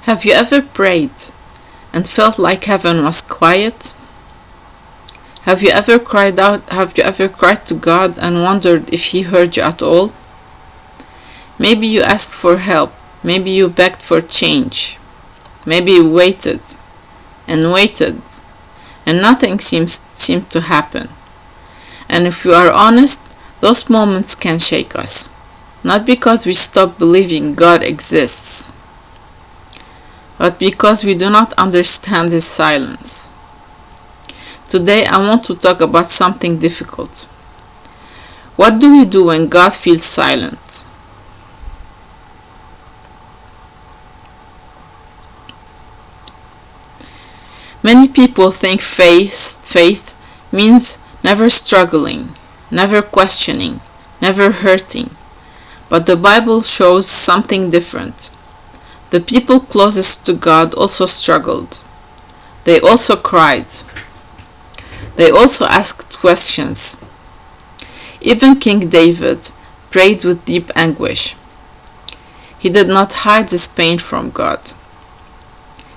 Have you ever prayed and felt like heaven was quiet? Have you ever cried to God and wondered if He heard you at all? Maybe you asked for help, maybe you begged for change, maybe you waited, and nothing seemed to happen. And if you are honest, those moments can shake us, not because we stop believing God exists, but because we do not understand His silence. Today I want to talk about something difficult. What do we do when God feels silent? Many people think faith means never struggling, never questioning, never hurting. But the Bible shows something different. The people closest to God also struggled. They also cried. They also asked questions. Even King David prayed with deep anguish. He did not hide his pain from God.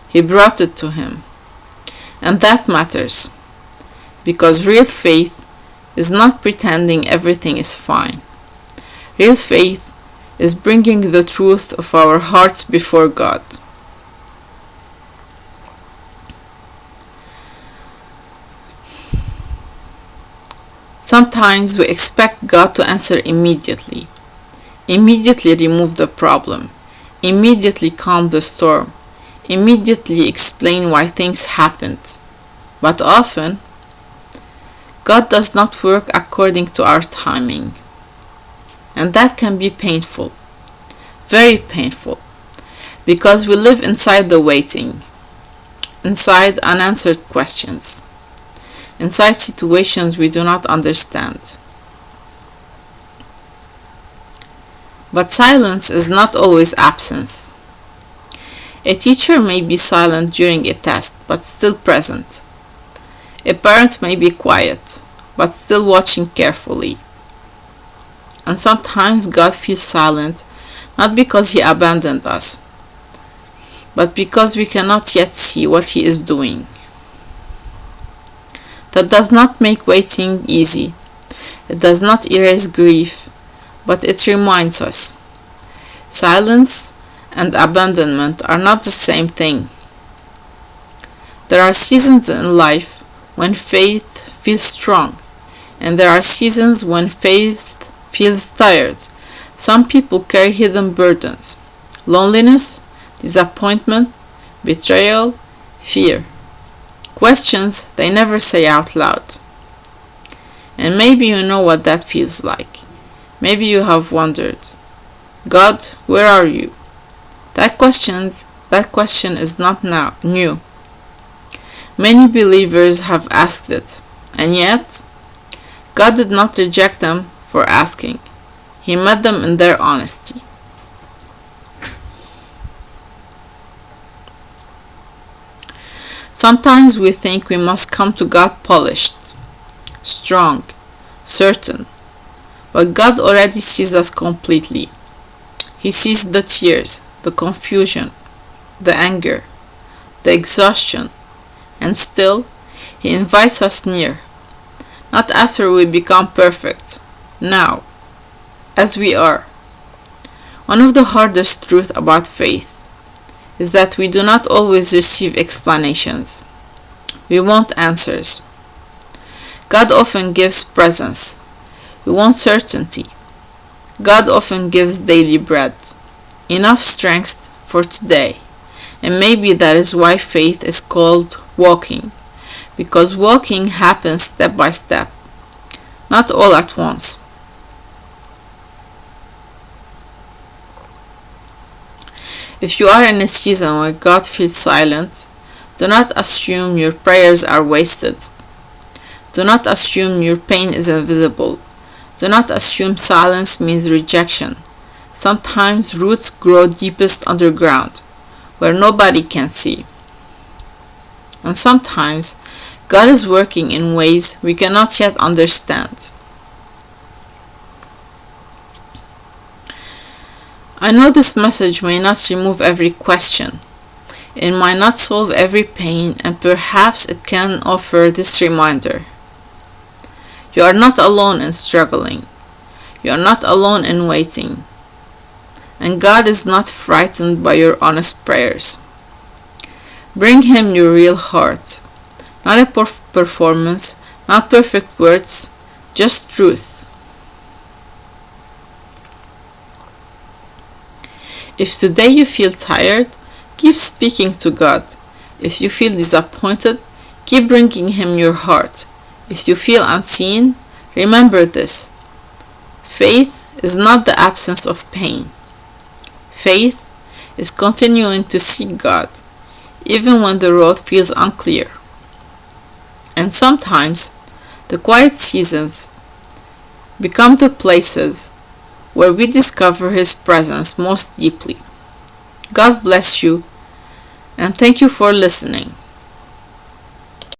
He brought it to Him. And that matters, because real faith is not pretending everything is fine. Real faith is bringing the truth of our hearts before God. Sometimes we expect God to answer immediately remove the problem, immediately calm the storm, immediately explain why things happened. But often, God does not work according to our timing. And that can be painful, very painful, because we live inside the waiting, inside unanswered questions, inside situations we do not understand. But silence is not always absence. A teacher may be silent during a test, but still present. A parent may be quiet, but still watching carefully. And sometimes God feels silent, not because He abandoned us, but because we cannot yet see what He is doing. That does not make waiting easy. It does not erase grief, but it reminds us. Silence and abandonment are not the same thing. There are seasons in life when faith feels strong, and there are seasons when faith feels tired. Some people carry hidden burdens: loneliness, disappointment, betrayal, fear. Questions they never say out loud. And maybe you know what that feels like. Maybe you have wondered, God, where are you? That question is not new. Many believers have asked it, and yet God did not reject them for asking. He met them in their honesty. Sometimes we think we must come to God polished, strong, certain, but God already sees us completely. He sees the tears, the confusion, the anger, the exhaustion, and still He invites us near, not after we become perfect, now, as we are. One of the hardest truths about faith is that we do not always receive explanations. We want answers. God often gives presence. We want certainty. God often gives daily bread, enough strength for today. And maybe that is why faith is called walking, because walking happens step by step, not all at once. If you are in a season where God feels silent, do not assume your prayers are wasted. Do not assume your pain is invisible. Do not assume silence means rejection. Sometimes roots grow deepest underground, where nobody can see. And sometimes God is working in ways we cannot yet understand. I know this message may not remove every question, It might not solve every pain, and perhaps it can offer this reminder. You are not alone in struggling. You are not alone in waiting. And God is not frightened by your honest prayers. Bring Him your real heart. Not a performance, not perfect words, just truth. If today you feel tired, keep speaking to God. If you feel disappointed, keep bringing Him your heart. If you feel unseen, remember this. Faith is not the absence of pain. Faith is continuing to seek God, even when the road feels unclear. And sometimes, the quiet seasons become the places where we discover His presence most deeply. God bless you, and thank you for listening.